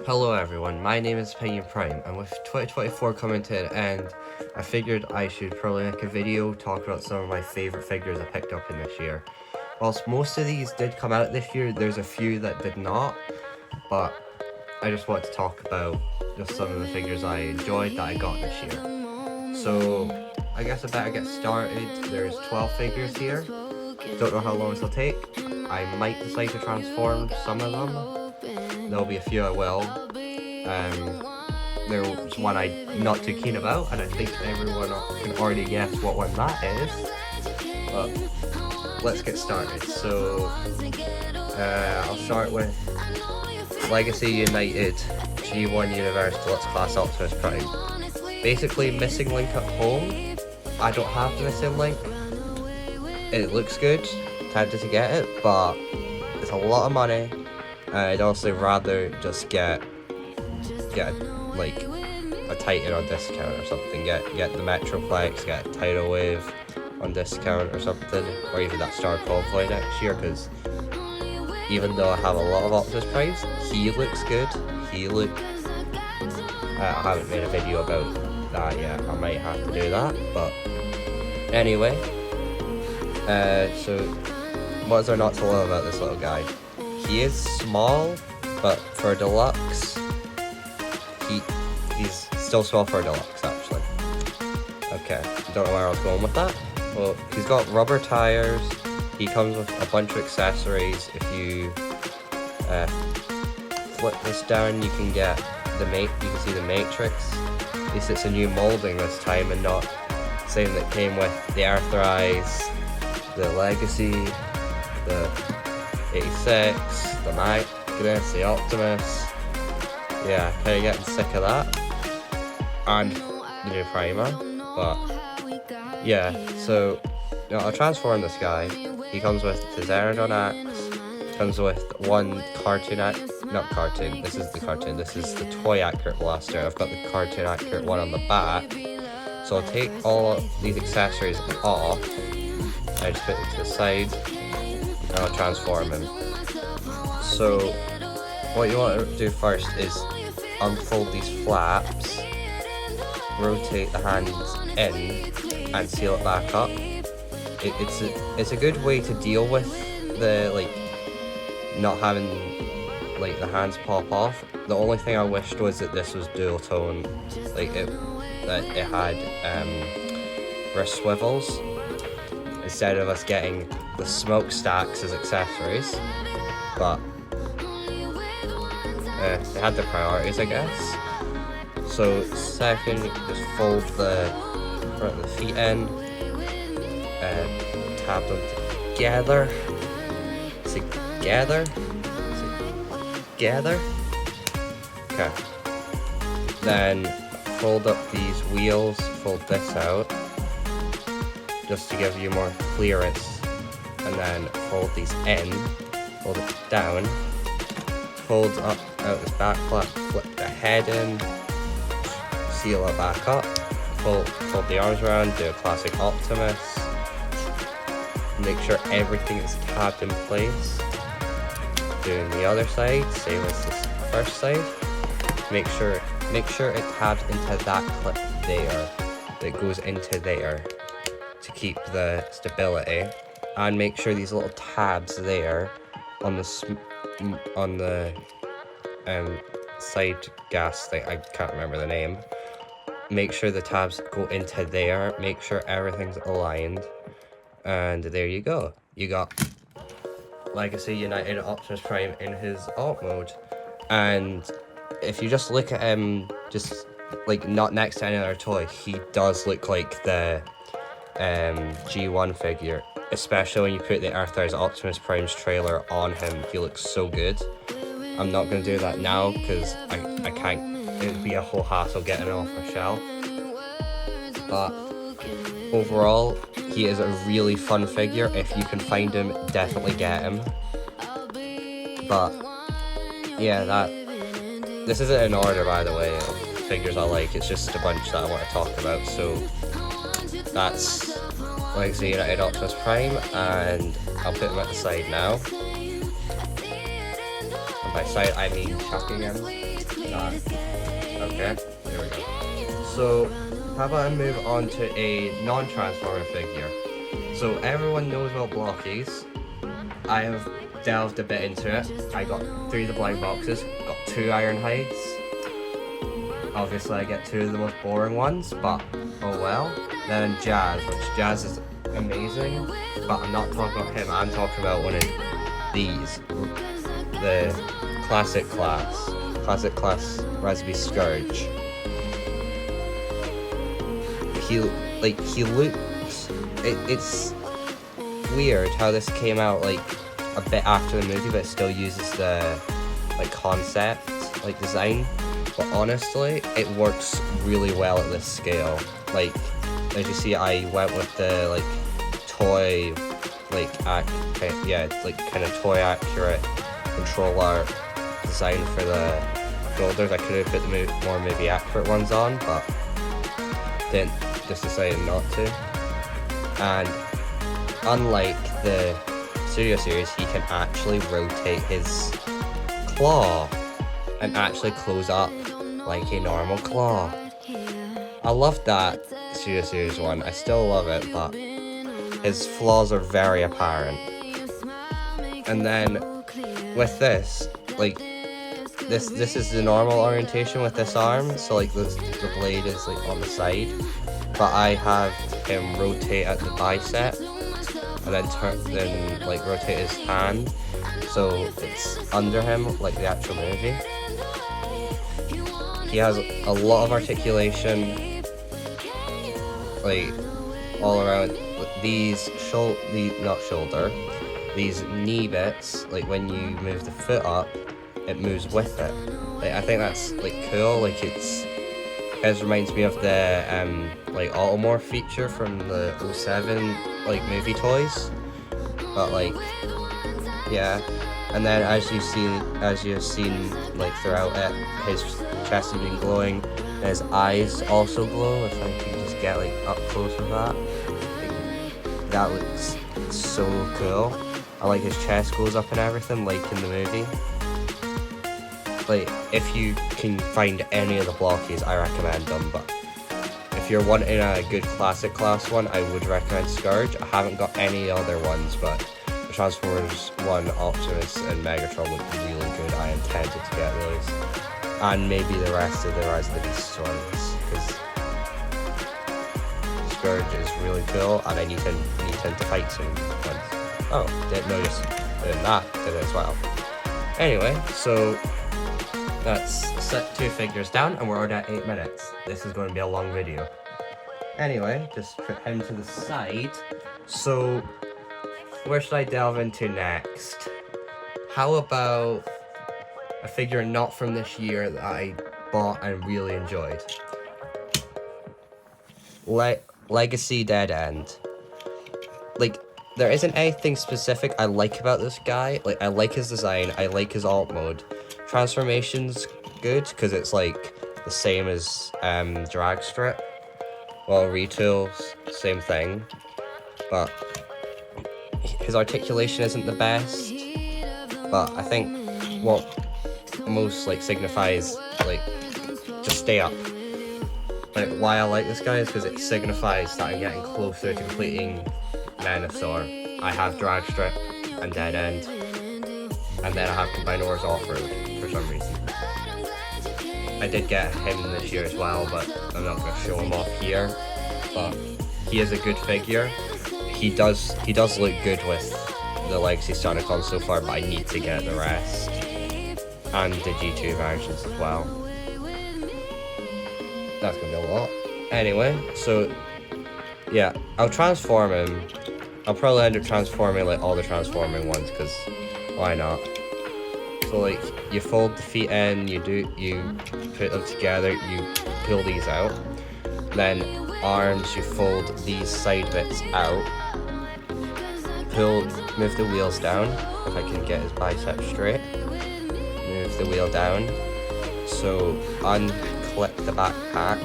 Hello everyone, my name is Opinion Prime, and with 2024 coming to an end, I figured I should probably make a video talking about some of my favourite figures I picked up in this year. Whilst most of these did come out this year, there's a few that did not, but I just want to talk about just some of the figures I enjoyed that I got this year. So, I guess I better get started. There's 12 figures here. Don't know how long this will take. I might decide to transform some of them. There'll be a few I will. There's one I'm not too keen about, and I think everyone can already guess what one that is. But let's get started. So I'll start with Legacy United G1 Universe Deluxe Class Optimus Prime. Basically, Missing Link at home. I don't have the Missing Link. It looks good. Tempted to get it, but it's a lot of money. I'd also rather just get like a Titan on discount or something. Get the Metroplex, get a Tidal Wave on discount or something, or even that Star Convoy next year. Because even though I have a lot of Optimus Primes, he looks good. I haven't made a video about that yet. I might have to do that, but anyway. So what is there not to love about this little guy? He is small, but for deluxe, he's still small for deluxe, actually. Okay, don't know where I was going with that. Well, he's got rubber tires. He comes with a bunch of accessories. If you flip this down, you can get you can see the Matrix. At least it's a new molding this time, and not the same that came with the Earthrise, the Legacy, the 86, the Magnus, the Optimus. Yeah, kinda getting sick of that. And the new Primer. But yeah, so I'll transform this guy. He comes with the Zerodon Axe, comes with one cartoon not cartoon, this is the cartoon, this is the toy accurate blaster. I've got the cartoon accurate one on the back. So I'll take all of these accessories off. I just put it to the side, and I'll transform him. So what you want to do first is unfold these flaps, rotate the hands in, and seal it back up. It's a good way to deal with the not having the hands pop off. The only thing I wished was that this was dual tone, that it had wrist swivels instead of us getting the smokestacks as accessories, but they had their priorities, I guess. So second, just fold the front of the feet in, tab them together, okay. Then fold up these wheels, fold this out, just to give you more clearance, and then fold these in, fold it down, fold up out this back flap, flip the head in, seal it back up, fold the arms around, do a classic Optimus, make sure everything is tabbed in place. Doing the other side, same as this first side, make sure it tabs into that clip there, that goes into there, to keep the stability, and make sure these little tabs there on the side gas thing, I can't remember the name, make sure the tabs go into there, make sure everything's aligned, and there you go. You got Legacy United Optimus Prime in his alt mode. And if you just look at him, just not next to any other toy, he does look like the G1 figure, especially when you put the Earthrise Optimus Prime's trailer on him. He looks so good. I'm not going to do that now because I can't, it would be a whole hassle getting it off my shelf. But overall, he is a really fun figure. If you can find him, definitely get him. But yeah, this isn't in order, by the way, of figures I like. It's just a bunch that I want to talk about. So that's Legacy United Optimus Prime, and I'll put him at the side now. I'm by side I mean chucking him. Okay, there we go. So how about I move on to a non-transformer figure? So everyone knows what Blockies. I have delved a bit into it. I got 3 of the blind boxes, got 2 Ironhides. Obviously I get 2 of the most boring ones, but oh well. Then Jazz, which Jazz is amazing, but I'm not talking about him, I'm talking about one of these. The classic class Razby Scourge. He looks, it's weird how this came out like a bit after the movie, but it still uses the like concept, like design. But honestly, it works really well at this scale. Like, as you see, I went with the like toy, like kind of toy accurate controller design for the shoulders. I could have put the more maybe accurate ones on, but didn't. Just decided not to. And unlike the Studio Series, he can actually rotate his claw and actually close up like a normal claw. I love that Studio Series one. I still love it, but his flaws are very apparent. And then with this, like this is the normal orientation with this arm. So like the blade is like on the side, but I have him rotate at the bicep and then like rotate his hand so it's under him like the actual movie. He has a lot of articulation, like all around. These these knee bits, like when you move the foot up, it moves with it. Like, I think that's like cool. Like it reminds me of the like Automorph feature from the 07 like movie toys. But like, yeah. And then as you've seen like throughout it, his chest has been glowing, and his eyes also glow. If I can just get like up close with that, like, that looks so cool. I like his chest goes up and everything, like in the movie. Like, if you can find any of the Blockies, I recommend them, but if you're wanting a good classic class one, I would recommend Scourge. I haven't got any other ones, but the Transformers 1, Optimus, and Megatron look really good. I intended to get those. And maybe the rest of the Rise of the Beasts ones, because Scourge is really cool, and I need him to fight some ones. Oh, didn't notice doing that, did it as well. Anyway, so let's set 2 figures down, and we're already at 8 minutes. This is going to be a long video. Anyway, just put him to the side. So, where should I delve into next? How about a figure not from this year that I bought and really enjoyed? Legacy Dead End. Like, there isn't anything specific I like about this guy. Like, I like his design, I like his alt mode. Transformation's good, because it's like the same as Drag Strip. Well, Retools, same thing. But his articulation isn't the best. But I think what most like signifies, like, just stay up. Like, why I like this guy is because it signifies that I'm getting closer to completing Menasor. I have Drag Strip and Dead End, and then I have Combined Wars Off-Road for some reason. I did get him this year as well, but I'm not going to show him off here. But he is a good figure. He does look good with the Legacy Starticon so far, but I need to get the rest. And the G2 versions as well. That's going to be a lot. Anyway, so yeah, I'll transform him. I'll probably end up transforming like all the transforming ones, because why not? So like, you fold the feet in, you put them together, you pull these out. Then arms, you fold these side bits out. Move the wheels down, if I can get his bicep straight. Move the wheel down. So unclip the backpack.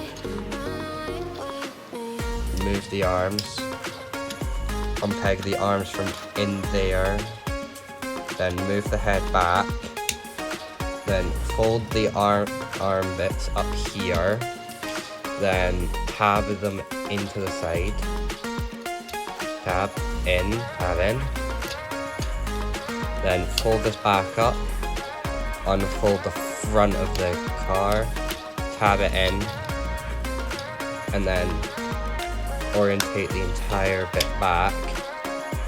Move the arms. Unpeg the arms from in there. Then move the head back. then fold the arm bits up here, then tab them into the side, tab in, then fold this back up, unfold the front of the car, tab it in, and then orientate the entire bit back,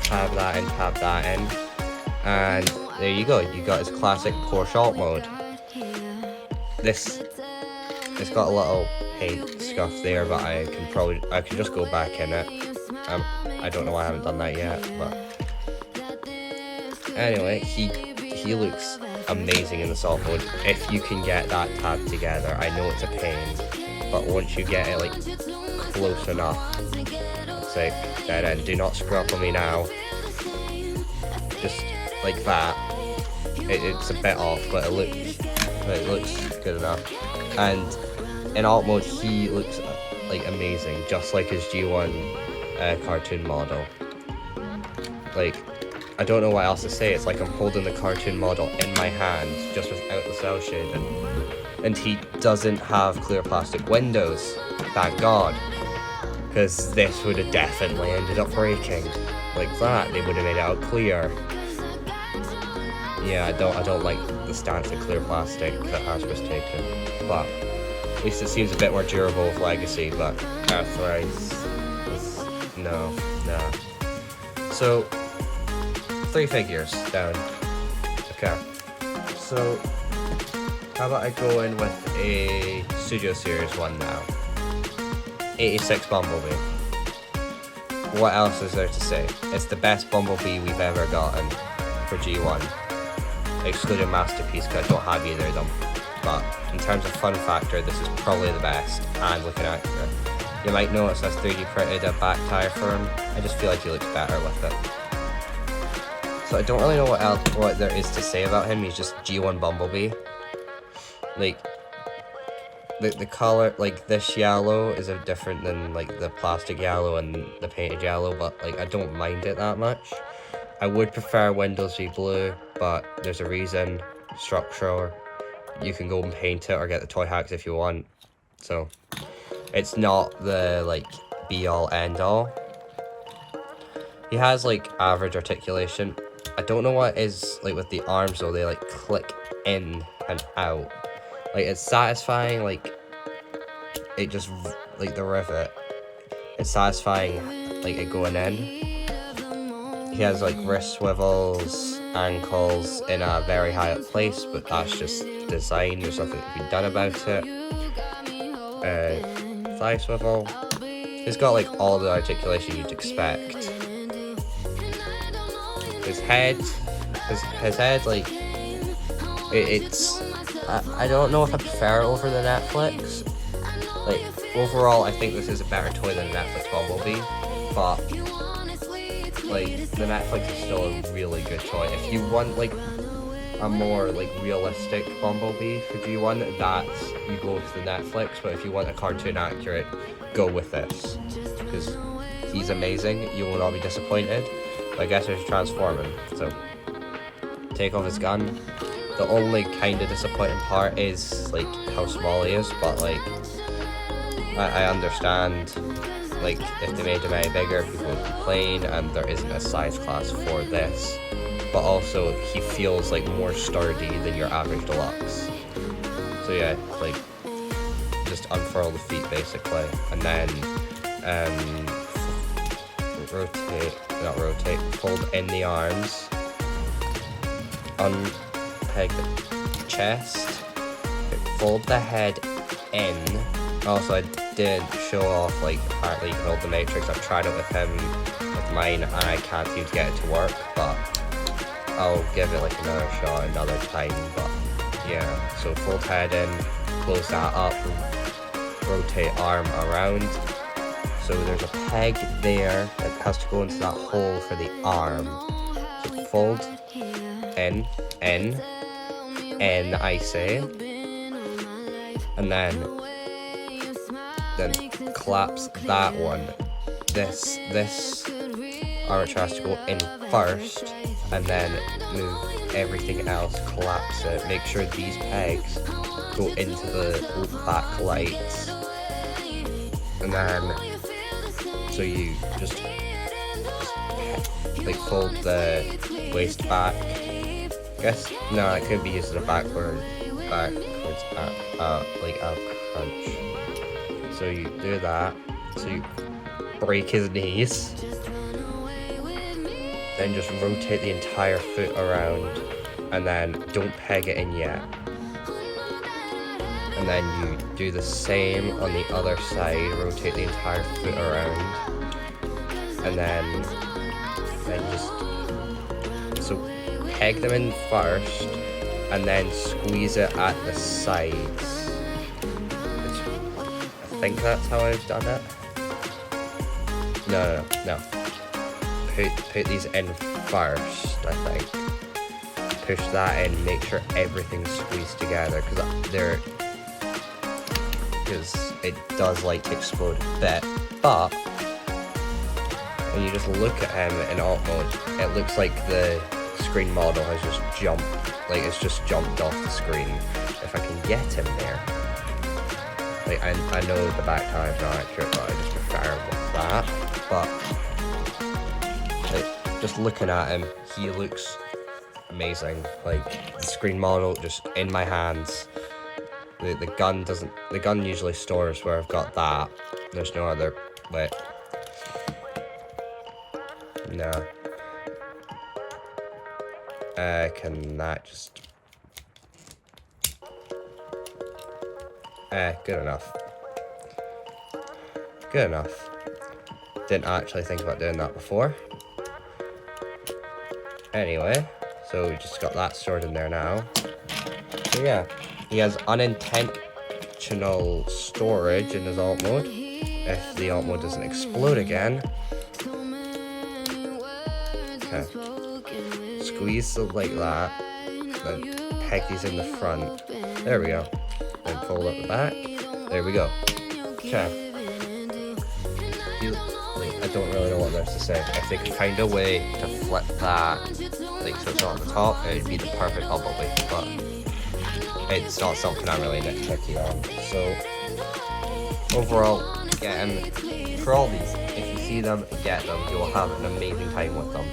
tab that in, tab that in, and there you go, you got his classic Porsche alt mode. It's got a little paint scuff there, but I can just go back in it. I don't know why I haven't done that yet, but anyway, he looks amazing in this alt mode if you can get that tab together. I know it's a pain, but once you get it like close enough, it's like dead end. Do not screw up on me now. Just like that. It's a bit off, but it looks good enough. And in alt mode, he looks like amazing, just like his G1 cartoon model. Like, I don't know what else to say. It's like I'm holding the cartoon model in my hand, just without the cell shading. And he doesn't have clear plastic windows, thank God, because this would have definitely ended up breaking. Like that, they would have made it out clear. Yeah, I don't like the stance of clear plastic that Hasbro's taken, but at least it seems a bit more durable with Legacy, but Earthrise is no. So 3 figures down. Okay, so how about I go in with a Studio Series 1 now. 86 Bumblebee. What else is there to say? It's the best Bumblebee we've ever gotten for G1. Excluding Masterpiece, because I don't have either of them. But in terms of fun factor, this is probably the best and looking accurate. You might notice I've 3D printed a back tire for him. I just feel like he looks better with it. So I don't really know what there is to say about him. He's just G1 Bumblebee. Like, the color, like this yellow is different than like the plastic yellow and the painted yellow, but like I don't mind it that much. I would prefer Windows be blue, but there's a reason. Structural, you can go and paint it or get the toy hacks if you want. So it's not the like be all end all. He has like average articulation. I don't know what is like with the arms though, they like click in and out. Like it's satisfying, like it just like the rivet. It's satisfying like it going in. He has like wrist swivels, ankles in a very high up place, but that's just design. There's nothing to be done about it. Thigh swivel. He's got like all the articulation you'd expect. His head like it's. I don't know if I prefer it over the Netflix. Like overall, I think this is a better toy than the Netflix Bumblebee, but like the Netflix is still a really good toy. If you want like a more like realistic Bumblebee for G1, that's you go with the Netflix. But if you want a cartoon accurate, go with this because he's amazing. You will not be disappointed. But I guess there's transforming. So take off his gun. The only kind of disappointing part is like how small he is, but like I understand. Like, if they made him any bigger, people would complain, and there isn't a size class for this. But also, he feels, like, more sturdy than your average deluxe. So yeah, like, just unfurl the feet, basically. And then, fold in the arms. Unpeg the chest. Fold the head in. Also, I did show off like apparently you can hold the Matrix. I've tried it with him with mine and I can't seem to get it to work, but I'll give it like another shot another time. But yeah, so fold head in, close that up, rotate arm around. So there's a peg there that has to go into that hole for the arm. So fold in, I say, and then collapse that one. This armature has to go in first, and then move everything else, collapse it. Make sure these pegs go into the back lights, and then so you just like fold the waist back. I guess no, it could be used as a backwards like a crunch. So you do that. So you break his knees. Then just rotate the entire foot around, and then don't peg it in yet. And then you do the same on the other side, rotate the entire foot around, and then just so peg them in first, and then squeeze it at the sides. I think that's how I've done it. No. Put these in first, I think. Push that in, make sure everything's squeezed together, because it does like to explode a bit. But when you just look at him in alt mode, it looks like the screen model has just jumped, like it's just jumped off the screen. If I can get him there, like I know the back tire is not accurate, but I just prefer him with that. But just looking at him, he looks amazing. Like the screen model just in my hands. The gun usually stores where I've got that. There's no other way. No. Can that just good enough. Good enough. Didn't actually think about doing that before. Anyway, so we just got that stored in there now. So yeah, he has unintentional storage in his alt mode. If the alt mode doesn't explode again. Okay. Squeeze like that. Then peg these in the front. There we go. Then fold up the back. There we go. Okay. I don't really know what there's to say. If they could find a way to flip that, like so it's not on the top, it would be the perfect bumblebee, but it's not something I'm really nitpicky on. So overall, get him. For all these, if you see them, get them. You will have an amazing time with them.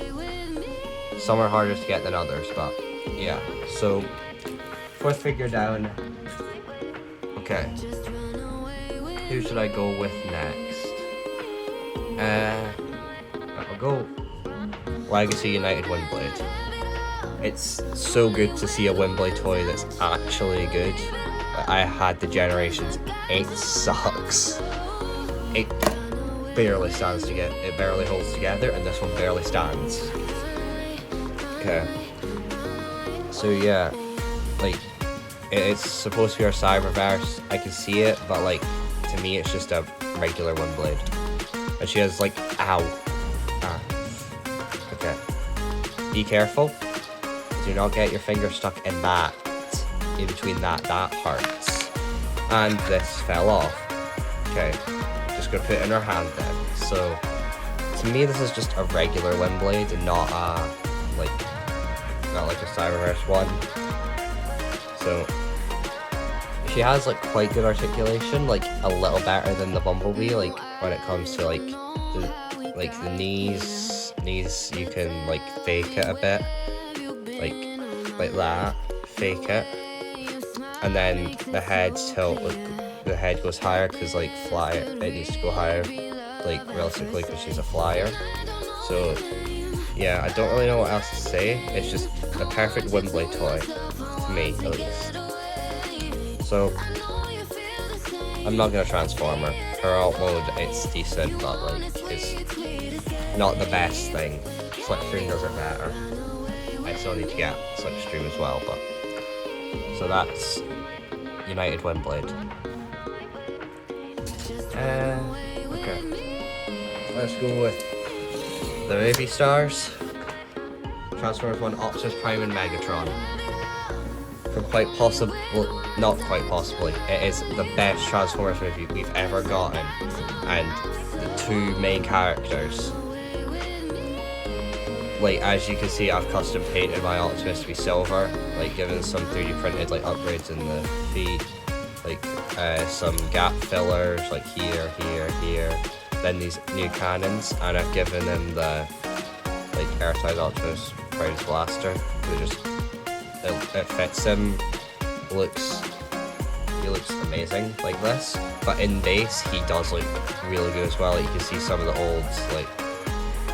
Some are harder to get than others, but yeah. So fourth figure down. Okay. Who should I go with next? I'll go Legacy United Windblade. It's so good to see a Windblade toy that's actually good. I had the Generations. It sucks. It barely stands together. It barely holds together, and this one barely stands. Okay. So yeah, like it's supposed to be our Cyberverse. I can see it, but like to me, it's just a regular Windblade. And she has like, ow. Okay. Be careful. Do not get your finger stuck in that. In between that hurts. And this fell off. Okay. Just gonna put it in her hand then. So, to me this is just a regular Windblade and not like a Cyberverse one. So, she has like quite good articulation, like a little better than the Bumblebee, like when it comes to like the knees you can like fake it a bit, like that, fake it, and then the head tilt, like, the head goes higher because like it needs to go higher, like realistically because she's a flyer. So yeah, I don't really know what else to say. It's just a perfect Windblade toy to me at least. So, I'm not gonna transform her. Her alt mode, it's decent, but like, it's not the best thing. Slipstream does it better. I still need to get Slipstream as well, but... So that's United Windblade. Okay. Let's go with the movie stars. Transformers 1, Optimus Prime and Megatron. From not quite possibly, it is the best Transformers movie we've ever gotten, and the two main characters, like as you can see, I've custom painted my Optimus to be silver, like given some 3D printed like upgrades in the feet, like some gap fillers like here, then these new cannons, and I've given him the like Earthrise Optimus Prize Blaster. It fits him. He looks amazing like this, but in base he does look really good as well. Like, you can see some of the old like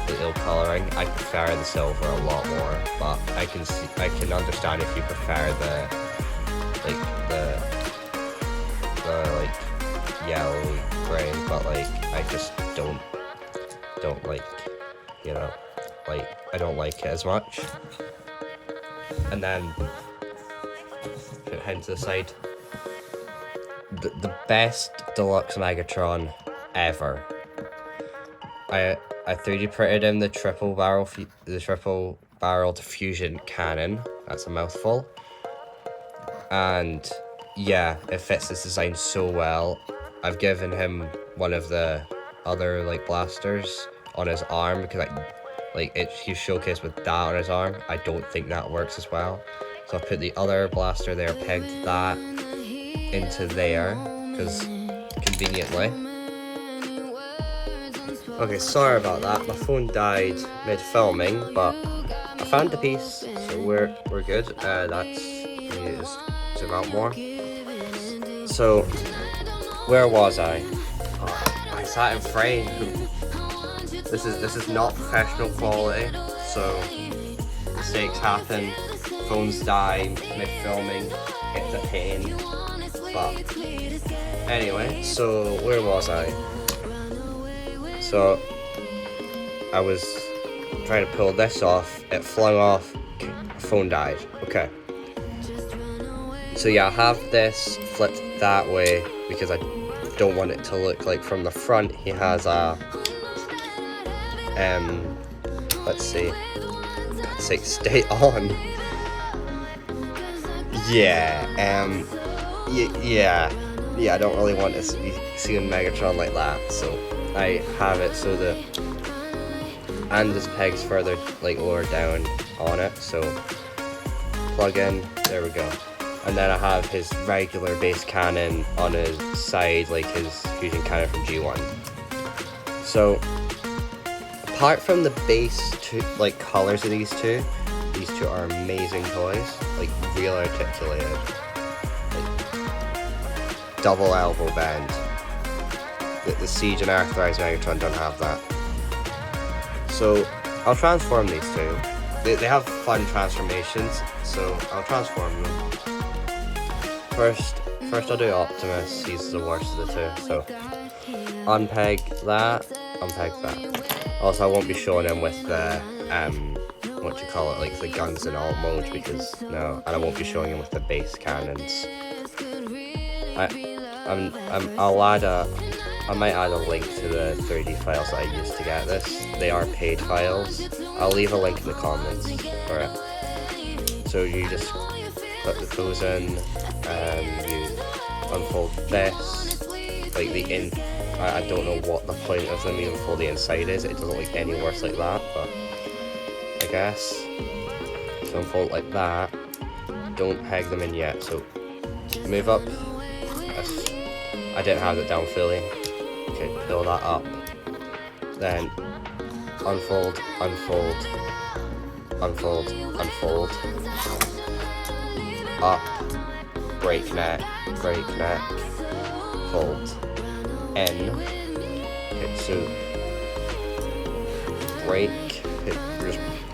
the ill coloring. I prefer the silver a lot more, but I can understand if you prefer the like yellow gray, but like I just don't like, you know, like I don't like it as much. And then put him to the side. The best deluxe Megatron ever. I 3D printed him the triple barreled fusion cannon. That's a mouthful. And yeah, it fits this design so well. I've given him one of the other like blasters on his arm because he's showcased with that on his arm. I don't think that works as well. So I put the other blaster there, pegged that into there, because conveniently. Okay, sorry about that. My phone died mid-filming, but I found the piece, so we're good. That's just zoom out more. So, where was I? Oh, I sat in frame. This is not professional quality, so mistakes happen. Phones die mid-filming. It's a pain. But anyway, so where was I? So I was trying to pull this off, it flung off, phone died. Okay. So yeah, I have this flipped that way because I don't want it to look like from the front he has a let's see. God's sake, stay on. Yeah, yeah, I don't really want to be seeing Megatron like that, so I have it so that, and this peg's further like lower down on it, so plug in, there we go. And then I have his regular base cannon on his side, like his fusion cannon from G1. So apart from the base two, like colors of these two are amazing toys, like real articulated, like double elbow bend. The Siege and Earthrise Megatron don't have that. So I'll transform these two. They have fun transformations, so I'll transform them. First I'll do Optimus. He's the worst of the two. So unpeg that, unpeg that. Also, I won't be showing him with the what you call it, like the guns in all modes, because no, and I won't be showing him with the base cannons. I might add a link to the 3D files that I used to get this. They are paid files. I'll leave a link in the comments for it. So you just put the toes in, you unfold this, like the I don't know what the point of them even for the inside is. It doesn't look any worse like that, but I guess. So unfold like that. Don't peg them in yet, so move up. I didn't have it down fully. Okay, fill that up. Then unfold, unfold, unfold, unfold. Up, breakneck, breakneck, fold, in. Okay, so break.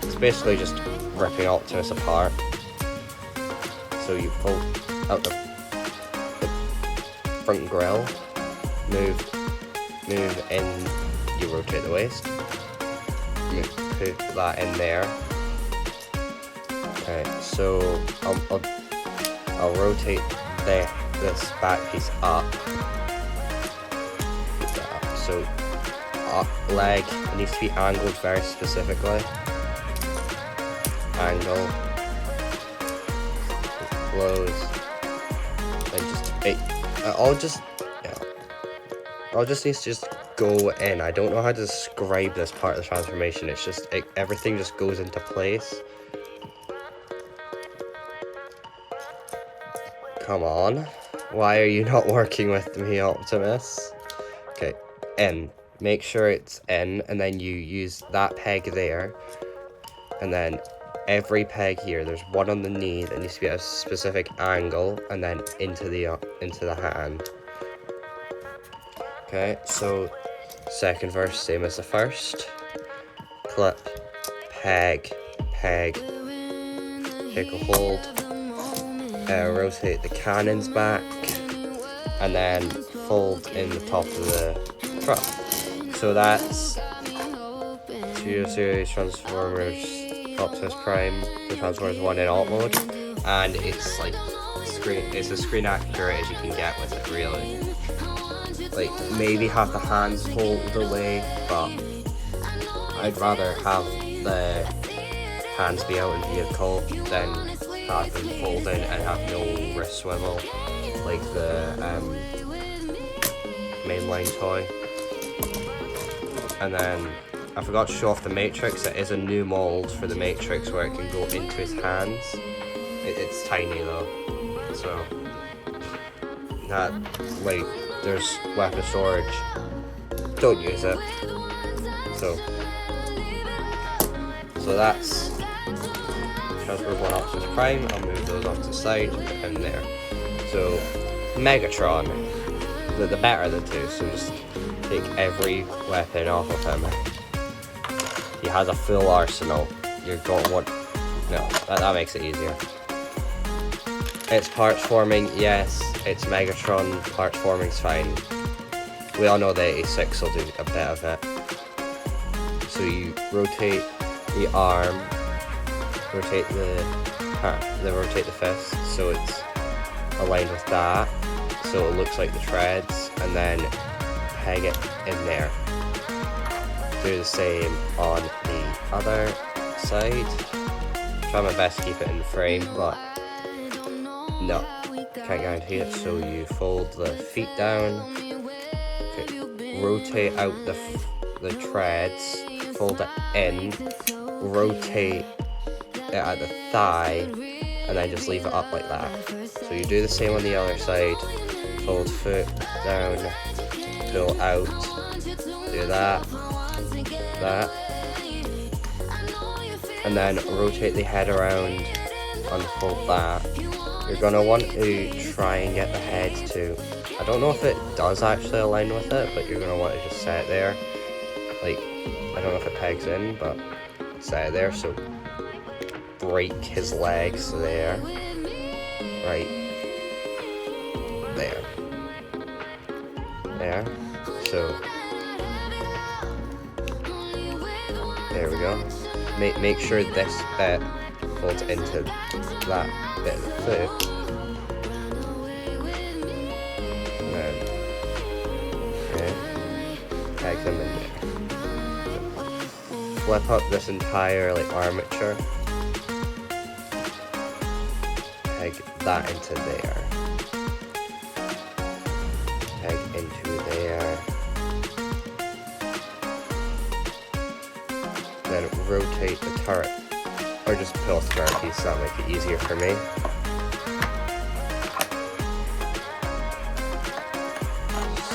It's basically just ripping Optimus apart. So you pull out the front grille, move in, you rotate the waist, put that in there. Okay, so I'll rotate this back piece up. Put that up. So leg, it needs to be angled very specifically. Angle, close, and just I'll just need to just go in. I don't know how to describe this part of the transformation. It's just, everything just goes into place. Come on. Why are you not working with me, Optimus? Okay, in. Make sure it's in, and then you use that peg there. And then every peg here, there's one on the knee that needs to be at a specific angle, and then into the hand. Okay, so second verse, same as the first. Clip, peg, peg, take a hold, rotate the cannons back, and then fold in the top of the truck. So that's Studio Series Transformers Optimus Prime, the Transformers 1 in alt mode, and it's like it's as screen accurate as you can get with it, really. Like, maybe have the hands hold away, but I'd rather have the hands be out in vehicle than have them fold in and have no wrist swivel, like the mainline toy. And then I forgot to show off the Matrix. It is a new mold for the Matrix where it can go into his hands. It's tiny though, so that, like, there's weapon storage. Don't use it. So that's Transformers 1 Optimus Prime. I'll move those off to the side and there. So Megatron, the better of the two. So just take every weapon off of him. He has a full arsenal. You're going to want... No, that makes it easier. It's parts forming, yes. It's Megatron, parts forming's fine. We all know the 86 will do a bit of it. So you rotate the arm, rotate rotate the fist, so it's aligned with that, so it looks like the treads, and then peg it in there. Do the same on the other side. Try my best to keep it in the frame, but no, can't guarantee it. So you fold the feet down, okay, rotate out the treads, fold it in, rotate it at the thigh, and then just leave it up like that. So you do the same on the other side. Fold foot down, pull out, do that, and then rotate the head around, unfold that. You're gonna want to try and get the head to, I don't know if it does actually align with it, but you're gonna want to just set it there. Like, I don't know if it pegs in, but set it there. So break his legs there, right there, so there we go. Make sure this bit folds into that bit of the foot, and then peg them in there. Flip up this entire like armature, peg that into there, peg into there, then rotate the turret, or just pull off the turret piece, that'll make it easier for me.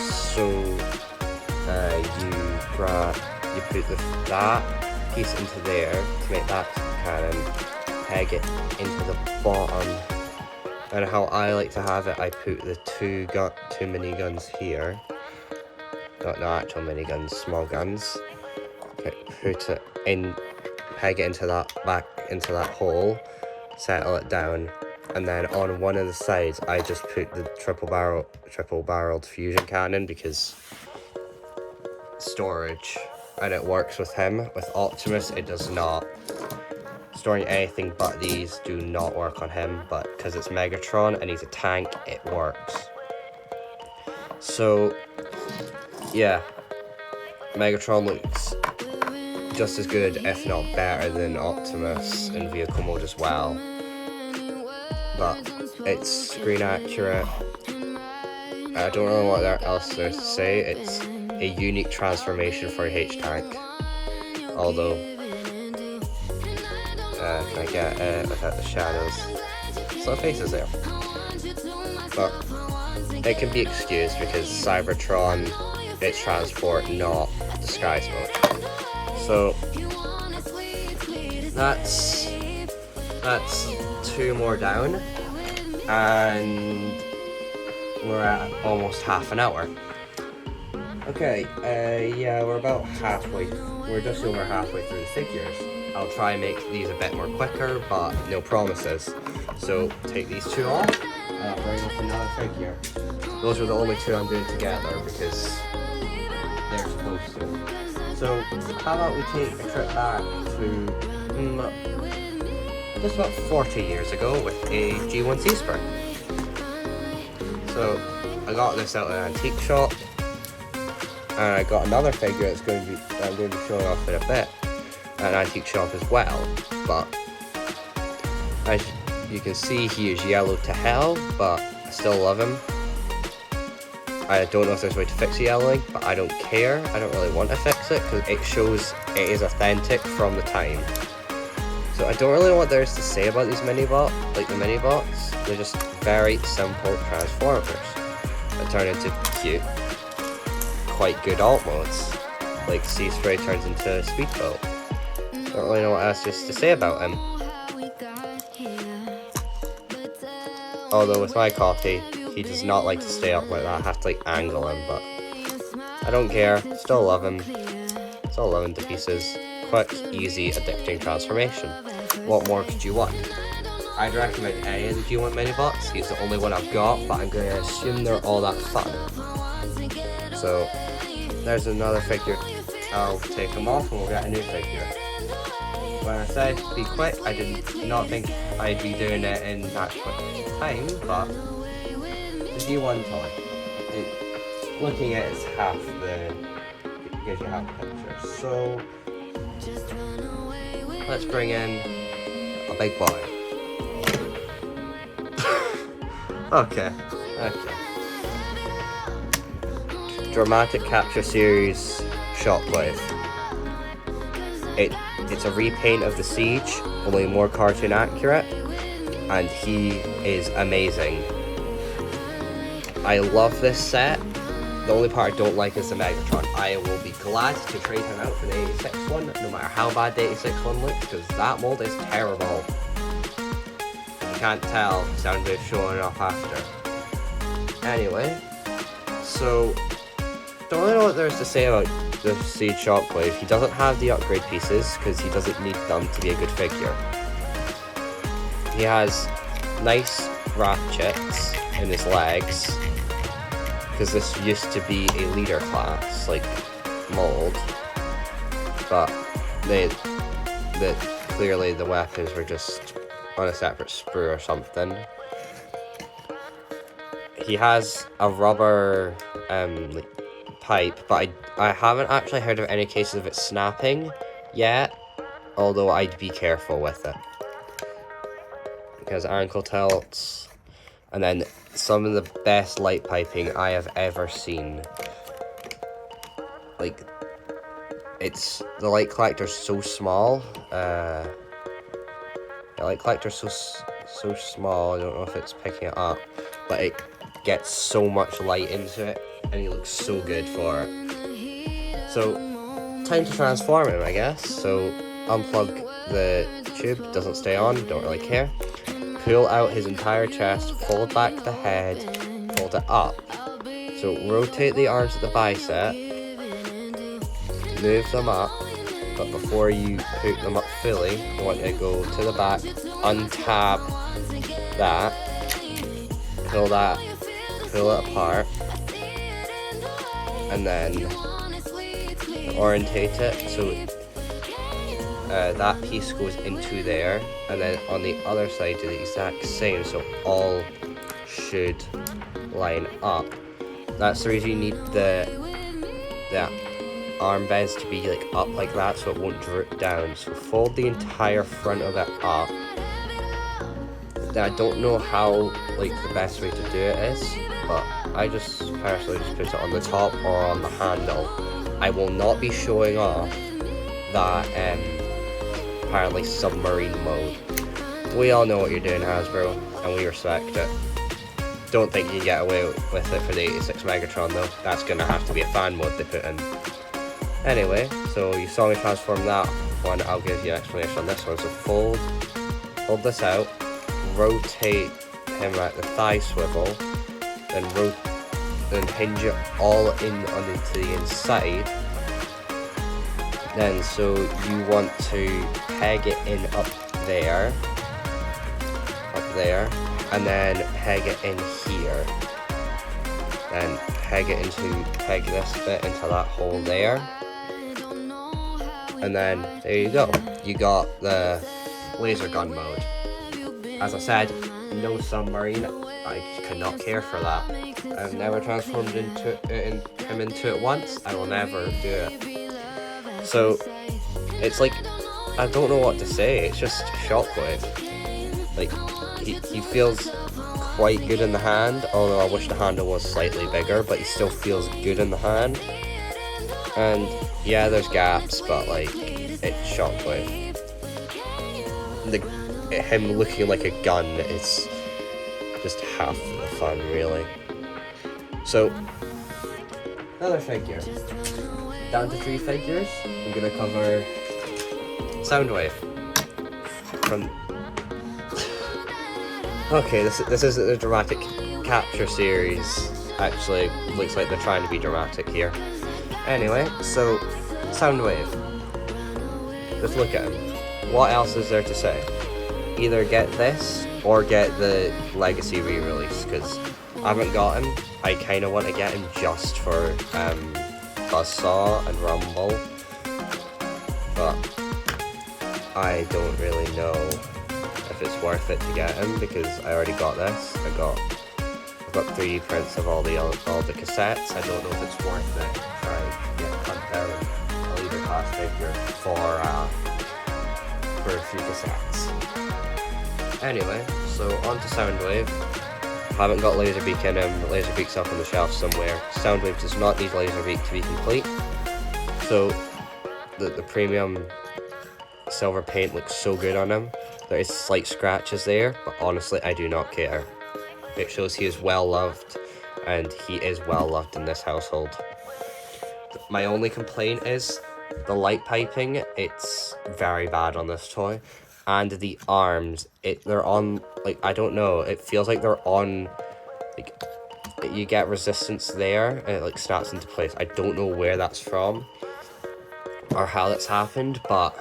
So you put that piece into there to make that cannon, peg it into the bottom, and how I like to have it, I put the two miniguns here, not actual miniguns, small guns. Okay, put it in, peg it into that, back into that hole, settle it down, and then on one of the sides I just put the triple barreled fusion cannon because storage, and it works with him. With Optimus it does not. Storing anything but these do not work on him, but because it's Megatron and he's a tank, it works. So yeah, Megatron looks just as good, if not better, than Optimus in vehicle mode as well. But it's screen accurate. I don't know what else there's to say. It's a unique transformation for a H-Tank. Although, can I get it without the shadows? So the face is there. But it can be excused because Cybertron, it's transport, not disguise mode. So that's 2 more down, and we're at almost half an hour. Okay, yeah, we're about halfway. We're just over halfway through the figures. I'll try and make these a bit more quicker, but no promises. So take these 2 off, bring up another figure. Those are the only 2 I'm doing together because they're supposed to. So how about we take a trip back to just about 40 years ago with a G1 Sea Spring. So I got this out of an antique shop, and I got another figure that I'm going to be showing off in a bit at an antique shop as well. But as you can see, he is yellow to hell, but I still love him. I don't know if there's a way to fix the yellowing, but I don't care. I don't really want to fix it because it shows it is authentic from the time. So I don't really know what there is to say about these mini-bots, like the mini-bots. They're just very simple transformers that turn into cute, quite good alt modes. Like Sea Spray turns into a speedboat. Don't really know what else just to say about him. Although with my copy, he does not like to stay up like that. I have to like angle him, but I don't care. Still love him. Still love him to pieces. Quick, easy, addicting transformation. What more could you want? I'd recommend any of the G1 mini-bots. He's the only one I've got, but I'm going to assume they're all that fun. So, there's another figure. I'll take him off and we'll get a new figure. When I said be quick, I did not think I'd be doing it in that quick time, but the G1 toy. Looking at it is half the... it gives you half the picture. So, let's bring in a big boy. Okay. Dramatic Capture Series Shockwave. It's a repaint of the Siege, only more cartoon accurate, and he is amazing. I love this set. The only part I don't like is the Megatron. I will be glad to trade him out for the 86 one, no matter how bad the 86 one looks, because that mold is terrible. You can't tell, Soundwave showing off after. Anyway, so don't really know what there's to say about the Siege Shockwave. He doesn't have the upgrade pieces because he doesn't need them to be a good figure. He has nice ratchets in his legs, because this used to be a leader class, like, mold, but clearly the weapons were just on a separate sprue or something. He has a rubber pipe, but I haven't actually heard of any cases of it snapping yet, although I'd be careful with it. Because ankle tilts, and then some of the best light piping I have ever seen. Like, the light collector's so small. The light collector's so small, I don't know if it's picking it up, but it gets so much light into it, and he looks so good for it. So, time to transform him, I guess. So, unplug the tube, doesn't stay on, don't really care. Pull out his entire chest, fold back the head, fold it up. So rotate the arms at the bicep, move them up, but before you hook them up fully, you want to go to the back, untab that, pull it apart, and then orientate it so that piece goes into there, and then on the other side do the exact same, so all should line up. That's the reason you need the arm bends to be like up like that, so it won't droop down. So fold the entire front of it up, Now I don't know how like the best way to do it is, but I just personally just put it on the top or on the handle. I will not be showing off that apparently submarine mode. We all know what you're doing, Hasbro, and we respect it. Don't think you can get away with it for the 86 Megatron though. That's gonna have to be a fan mode they put in. Anyway, so you saw me transform that one. I'll give you an explanation on this one. So fold this out, rotate him at the thigh swivel, then hinge it all in onto the inside. Then so you want to peg it in up there, and then peg it in here. Then peg this bit into that hole there. And then there you go. You got the laser gun mode. As I said, no submarine. I could not care for that. I've never transformed him into it once. I will never do it. So it's like, I don't know what to say. It's just Shockwave. Like he feels quite good in the hand, although I wish the handle was slightly bigger, but he still feels good in the hand. And yeah, there's gaps, but like, it's Shockwave. Him looking like a gun is just half the fun, really. So, another figure. Down to 3 figures. I'm gonna cover Soundwave. Okay, this isn't the dramatic capture series. Actually, looks like they're trying to be dramatic here. Anyway, so Soundwave. Just look at him. What else is there to say? Either get this or get the Legacy re-release, because I haven't got him. I kind of want to get him just for Buzzsaw and Rumble, but I don't really know if it's worth it to get him, because I already got this. I've got 3D prints of all the cassettes. I don't know if it's worth it to try and get hunt down a leader class figure for a few cassettes. Anyway, so on to Soundwave. Haven't got Laserbeak in him. Laserbeak's up on the shelf somewhere. Soundwave does not need Laserbeak to be complete. So the premium silver paint looks so good on him. There is slight scratches there, but honestly, I do not care. It shows he is well loved, and he is well loved in this household. My only complaint is the light piping. It's very bad on this toy. And the arms, they're on, like, I don't know, it feels like they're on, like, you get resistance there, and it, like, snaps into place. I don't know where that's from, or how that's happened, but,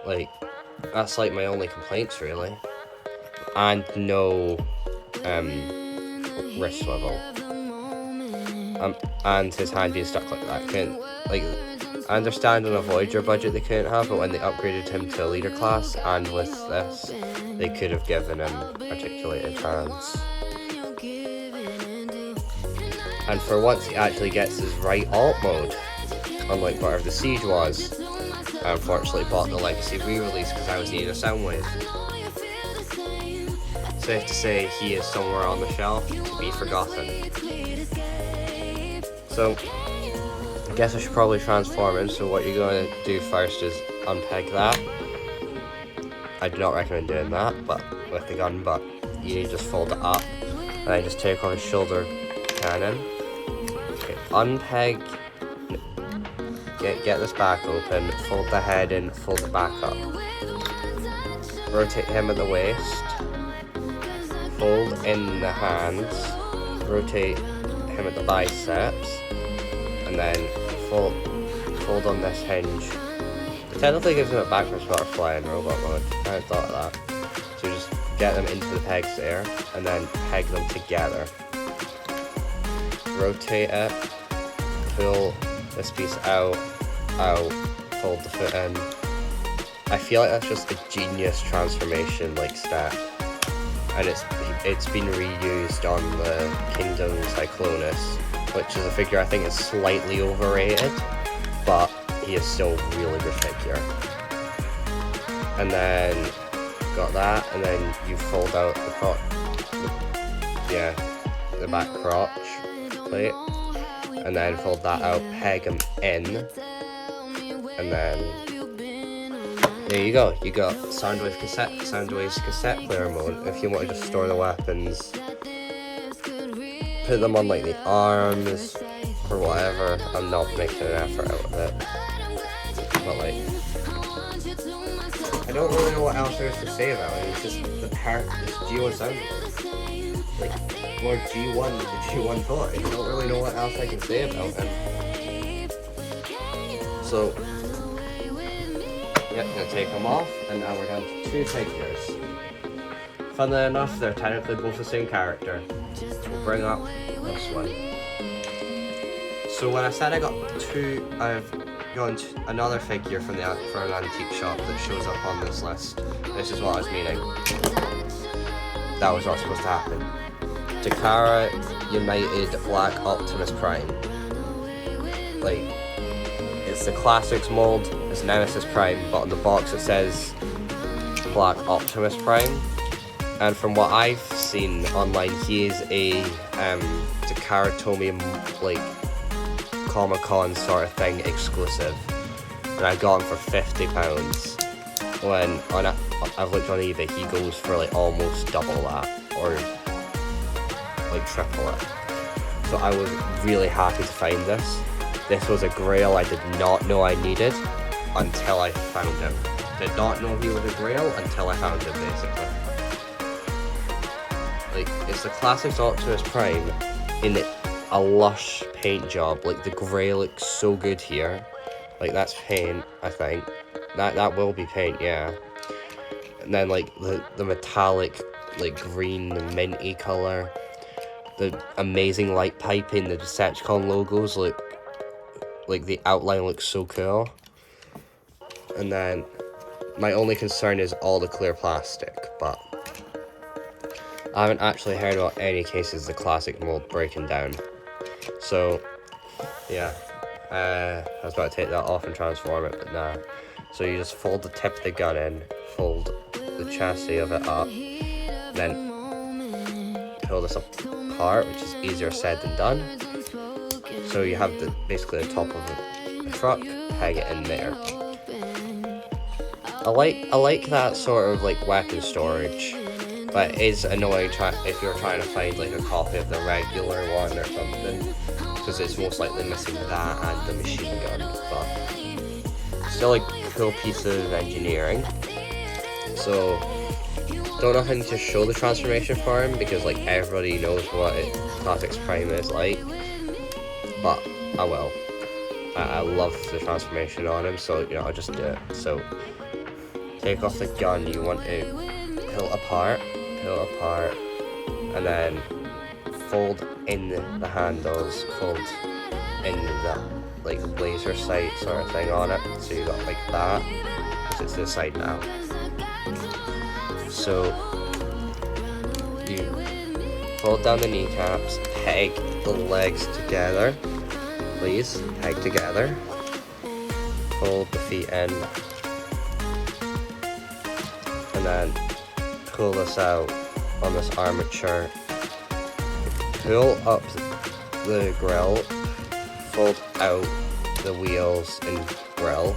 like, that's, like, my only complaints, really. And no, wrist swivel. And his hand being stuck like that. I understand on a Voyager budget they couldn't have, but when they upgraded him to a leader class, and with this, they could have given him articulated hands. And for once, he actually gets his right alt mode, unlike whatever the Siege was. I unfortunately bought the Legacy re-release because I was needing a Soundwave. Safe to say, he is somewhere on the shelf to be forgotten. So, I guess I should probably transform him. So what you're going to do first is unpeg that. I do not recommend doing that, but with the gun, but you just fold it up, and then just take off his shoulder cannon. Okay, unpeg, get this back open, fold the head in, fold it back up. Rotate him at the waist, fold in the hands, rotate him at the biceps, and then fold on this hinge. It technically gives him a backwards butterfly in robot mode. I hadn't thought of that. So just get them into the pegs there, and then peg them together. Rotate it, pull this piece out, fold the foot in. I feel like that's just a genius transformation like step. And it's been reused on the Kingdom Cyclonus, which is a figure I think is slightly overrated, but he is still a really good figure. And then got that, and then you fold out the back crotch plate, and then fold that out, peg them in, and then there you go. You got Soundwave's cassette player mode. If you want to just store the weapons, put them on like the arms or whatever. I'm not making an effort out of it, but like, I don't really know what else there is to say about it. It's just this G1 Soundwave, like more G1 than the G1 toy. I don't really know what else I can say about it. So yep, gonna take them off, and now we're down to 2 figures. Funnily enough, they're technically both the same character. We'll bring up this one. So when I said I got 2, I've got another figure from an antique shop that shows up on this list. This is what I was meaning. That was not supposed to happen. Takara United Black Optimus Prime. Like, it's the Classics mold, it's Nemesis Prime, but on the box it says Black Optimus Prime. And from what I've seen online, he is a Takara Tomy like Comic-Con sort of thing exclusive. And I got him for £50. When I've looked on eBay, he goes for like almost double that, or like triple it. So I was really happy to find this. This was a grail I did not know I needed until I found him. Did not know he was a grail until I found him, basically. Like, it's the Classics Optimus Prime in a lush paint job. Like, the grey looks so good here. Like, that's paint, I think. That will be paint, yeah. And then, like, the metallic, like, green, minty colour. The amazing light piping, the Decepticon logos look... Like, the outline looks so cool. And then, my only concern is all the clear plastic, but I haven't actually heard about any cases of the classic mold breaking down. So, yeah. I was about to take that off and transform it, but nah. So you just fold the tip of the gun in, fold the chassis of it up, then pull this apart, which is easier said than done. So you have basically the top of the truck, peg it in there. I like that sort of like weapon storage, but it is annoying if you're trying to find like a copy of the regular one or something, because it's most likely missing that and the machine gun, but still a cool piece of engineering. So don't know how to show the transformation for him, because like everybody knows what Classics Prime is like, but I will. I love the transformation on him, so you know, I'll just do it. So take off the gun, you want to peel it apart, and then fold in the handles, fold in the like laser sight sort of thing on it, so you got like that, because it's this side now. So you fold down the kneecaps, peg the legs together, please, peg together, fold the feet in, and then pull this out on this armature, pull up the grill, fold out the wheels and grill.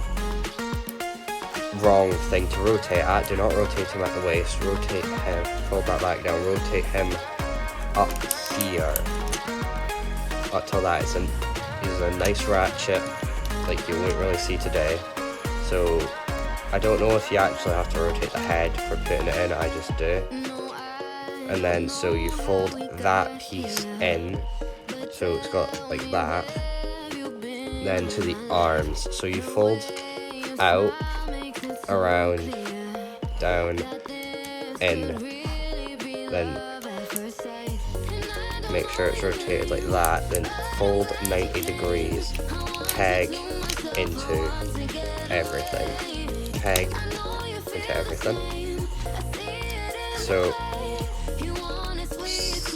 Wrong thing to rotate at, do not rotate him at the waist, rotate him, fold that back down, rotate him up here, up till that. It's a nice ratchet, like you won't really see today. So I don't know if you actually have to rotate the head for putting it in, I just do. And then so you fold that piece in, so it's got like that, then to the arms, so you fold out, around, down, in, then make sure it's rotated like that, then fold 90 degrees, peg into everything, peg into everything. So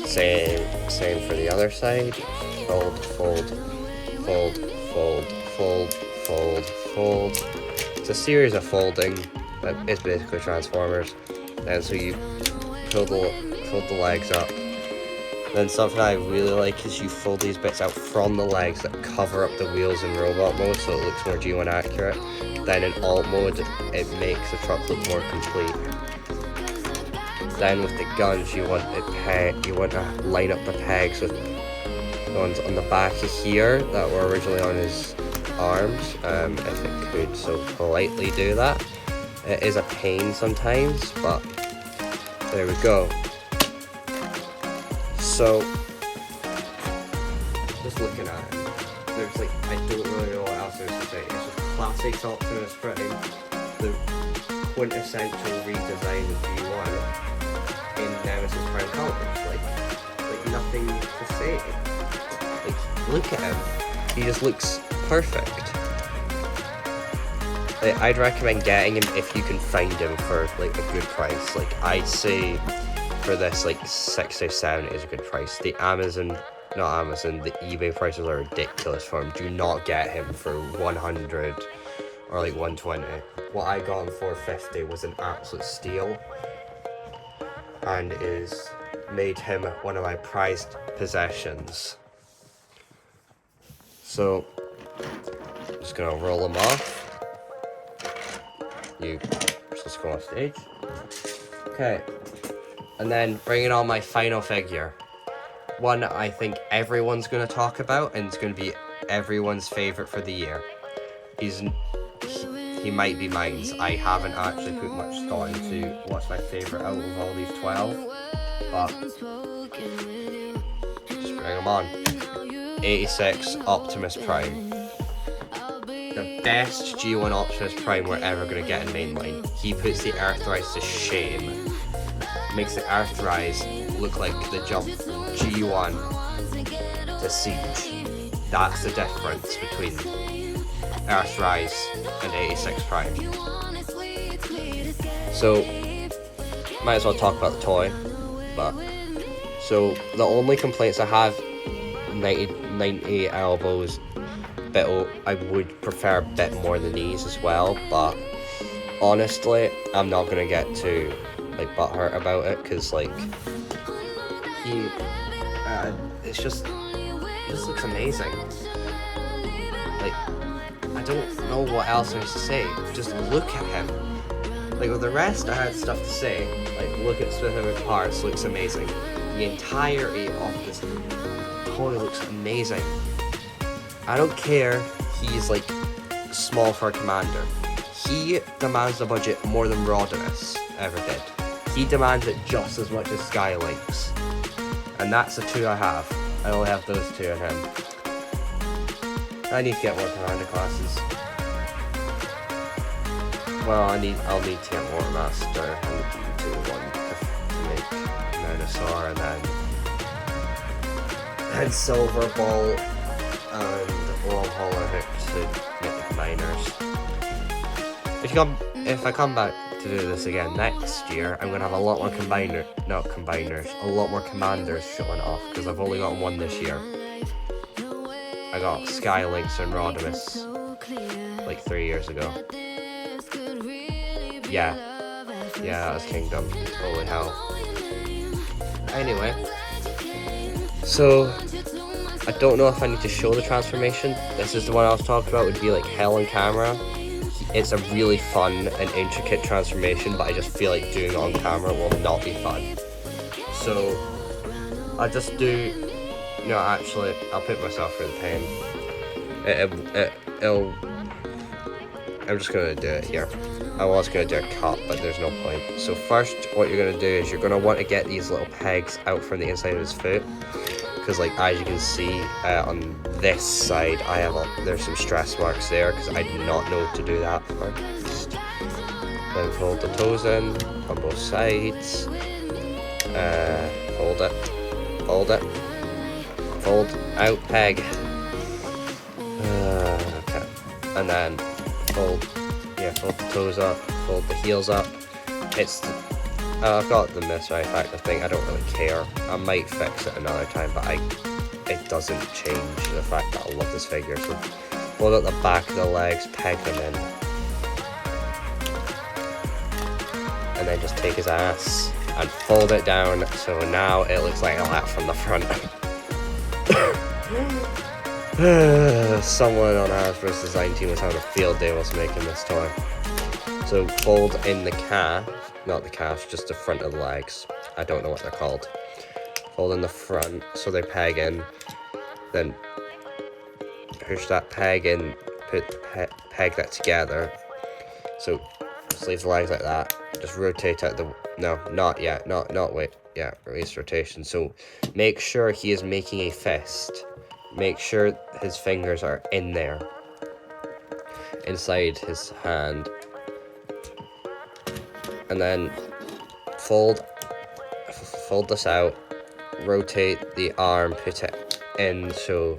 same for the other side, fold, fold, fold, fold, fold, fold, fold. It's a series of folding, but it's basically Transformers. And so you fold the legs up. Then something I really like is you fold these bits out from the legs that cover up the wheels in robot mode so it looks more G1 accurate. Then in alt mode, it makes the truck look more complete. Then with the guns, you want to line up the pegs with the ones on the back of here that were originally on his arms, if it could so politely do that. It is a pain sometimes, but there we go. So, just looking at it, there's like, I don't really know what else there's to say. It's just classic Optimus Prime, the quintessential redesign of G1 in Nemesis Prime colors. Like nothing to say. Like, look at him. He just looks perfect. Like, I'd recommend getting him if you can find him for like a good price. Like, I'd say for this, like 6-7 is a good price. The the eBay prices are ridiculous for him. Do not get him for 100 or like 120. What I got him for 50 was an absolute steal, and is made him one of my prized possessions. So, I'm just gonna roll him off. You just go on stage. Okay. And then bringing on my final figure. One I think everyone's going to talk about, and it's going to be everyone's favourite for the year. He might be mine. I haven't actually put much thought into what's my favourite out of all these 12. But just bring him on. 86 Optimus Prime. The best G1 Optimus Prime we're ever going to get in mainline. He puts the Earthrise to shame. Makes the Earthrise look like the jump from G1 to Siege. That's the difference between Earthrise and 86 Prime. So, might as well talk about the toy. But so the only complaints I have, 90 elbows. I would prefer a bit more than these as well, but honestly, I'm not gonna get too like butthurt about it, because like it just looks amazing. Like, I don't know what else there is to say. Just look at him. Like with the rest, I had stuff to say. Like, look at specific parts, looks amazing. The entirety of this toy looks amazing. I don't care he's like small for a commander. He demands the budget more than Rodimus ever did. He demands it just as much as Skylynx. And that's the two I have. I only have those two in him. I need to get more commander classes. Well, I'll need to get more Master and the D2 to make Minosaur, and then Silver Ball and Long Hollow Hook to make the Combiners. If I come back to do this again next year, I'm gonna have a lot more a lot more commanders showing off, because I've only got one this year. I got Skylynx and Rodimus like 3 years ago. Yeah, that was Kingdom. Holy hell. Anyway, so I don't know if I need to show the transformation. This is the one I was talking about. Would be like hell on camera. It's a really fun and intricate transformation, but I just feel like doing it on camera will not be fun. So I'll just do. No, actually, I'll put myself through the pain. I'm just gonna do it here. I was gonna do a cut, but there's no point. So first, what you're gonna do is you're gonna want to get these little pegs out from the inside of his foot, because like as you can see on this side, there's some stress marks there, because I did not know to do that first. Then fold the toes in on both sides. Fold it. Fold out peg. Okay. And then fold the toes up, fold the heels up. I've got the mismanufactured thing. I don't really care. I might fix it another time, but it doesn't change the fact that I love this figure. So fold out the back of the legs, peg them in, and then just take his ass and fold it down, so now it looks like that from the front. Someone on Hasbro's design team was having a field day whilst making this toy. So fold in the calf, not the calf, just the front of the legs. I don't know what they're called. Fold in the front so they peg in, then push that peg in, peg that together. So just leave the legs like that. Just rotate out the, no, not yet, not wait, yeah, release rotation. So make sure he is making a fist. Make sure his fingers are in there, inside his hand. And then fold this out, rotate the arm, put it in, so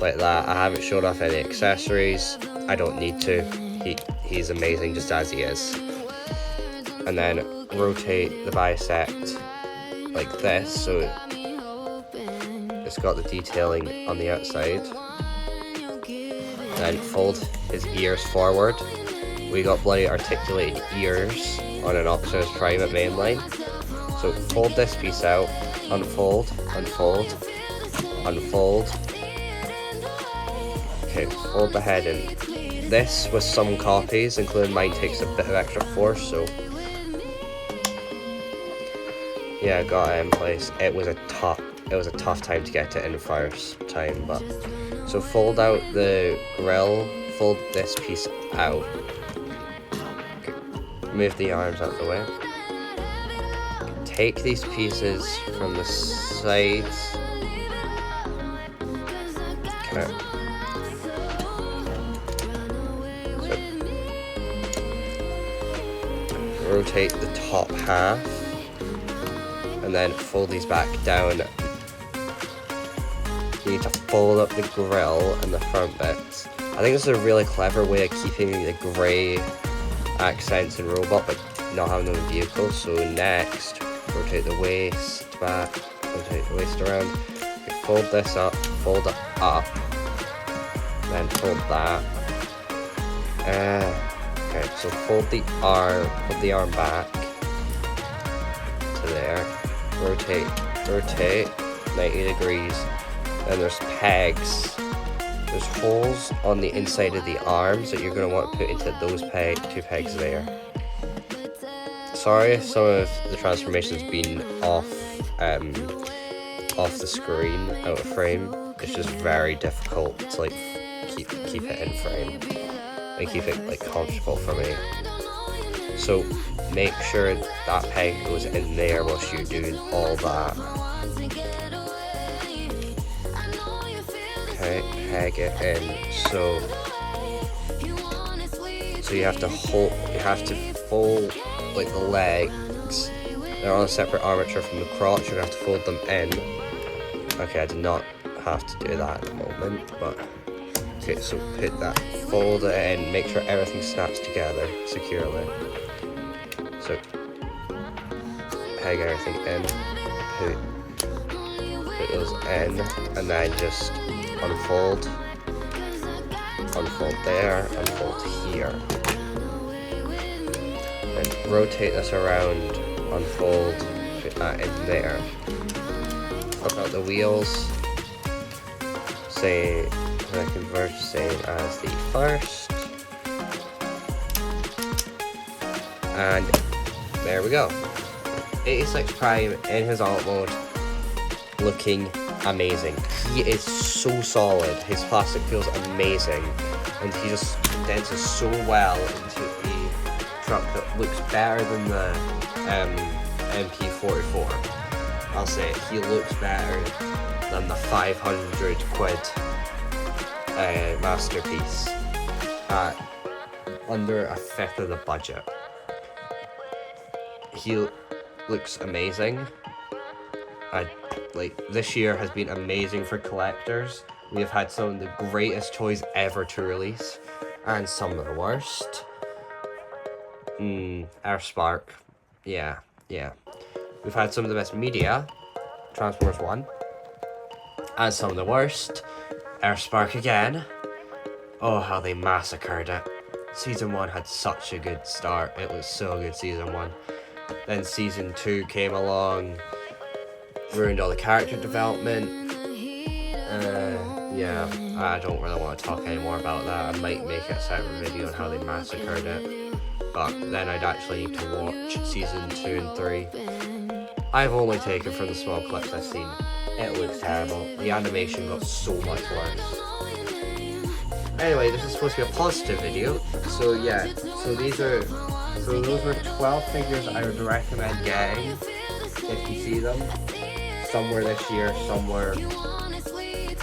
like that. I haven't showed off any accessories. I don't need to. He's amazing just as he is. And then rotate the bisect like this, so it's got the detailing on the outside. Then fold his ears forward. We got bloody articulated ears on an Optimus Prime at mainline. So fold this piece out, unfold, unfold, unfold. Okay, fold the head in. This was some copies, including mine, takes a bit of extra force, so yeah, got it in place. It was a tough time to get it in first time, but so fold out the grill, fold this piece out. Okay. Move the arms out of the way. Take these pieces from the sides. Okay. So rotate the top half and then fold these back down. You need to fold up the grill and the front bits. I think this is a really clever way of keeping the grey accents in Robot but not having them in vehicles. So next, rotate the waist back, rotate the waist around. Okay, fold this up, fold it up, then fold that. Okay, so fold the arm back to there. Rotate 90 degrees. Then there's pegs. There's holes on the inside of the arms that you're going to want to put into those two pegs there. Sorry if some of the transformation's been off the screen, out of frame. It's just very difficult to like keep it in frame and keep it like comfortable for me. So make sure that peg goes in there whilst you're doing all that. Okay, peg it in. So you have to fold like the legs. They're on a separate armature from the crotch. You're gonna have to fold them in. Okay, I did not have to do that at the moment, but okay. So fold it in. Make sure everything snaps together securely. So peg everything in. Put those in, and then just unfold there, unfold here. Then rotate this around, unfold, put that in there. Flip out the wheels, say the converge same as the first. And there we go. 86 Prime in his alt mode, looking amazing. He is so solid. His plastic feels amazing, and he just condenses so well into a truck that looks better than the MP44. I'll say it. He looks better than the 500 quid masterpiece at under a fifth of the budget. He looks amazing. This year has been amazing for collectors. We have had some of the greatest toys ever to release, and some of the worst. Our Spark. Yeah. We've had some of the best media, Transformers 1, and some of the worst, Our Spark again. Oh, how they massacred it. Season 1 had such a good start. It was so good, Season 1. Then Season 2 came along, ruined all the character development. Yeah, I don't really want to talk anymore about that. I might make a separate video on how they massacred it, but then I'd actually need to watch Season 2 and 3. I've only taken from the small clips I've seen. It looks terrible. The animation got so much worse. Anyway, this is supposed to be a positive video, so yeah, so those were 12 figures I would recommend getting if you see them. Some were this year, some were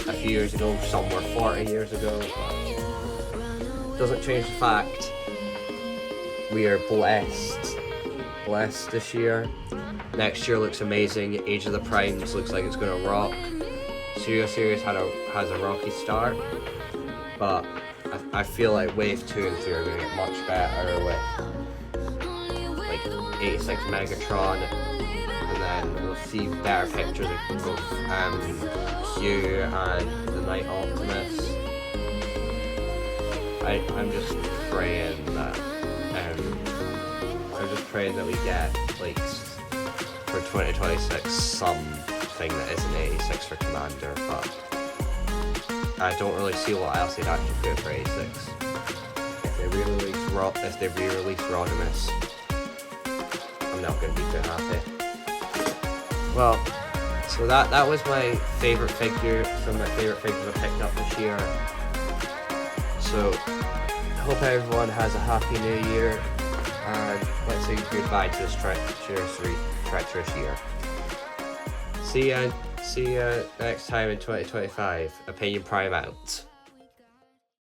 a few years ago, some were 40 years ago, but doesn't change the fact we are blessed this year. Next year looks amazing. Age of the Primes looks like it's gonna rock. Studio Series has a rocky start, but I feel like Wave 2 and 3 are gonna get much better with like 86 Megatron, and then we'll see better pictures of Q and the Night Optimus. I'm just praying that we get like for 2026 something that isn't 86 for Commander, but I don't really see what else they'd actually do for 86. If they re-release Rodimus, I'm not going to be too happy. Well, so that was my favourite figure, some of my favourite figures I picked up this year. So, I hope everyone has a happy new year, and let's say goodbye to this treacherous year. See ya next time in 2025. Opinion Prime out.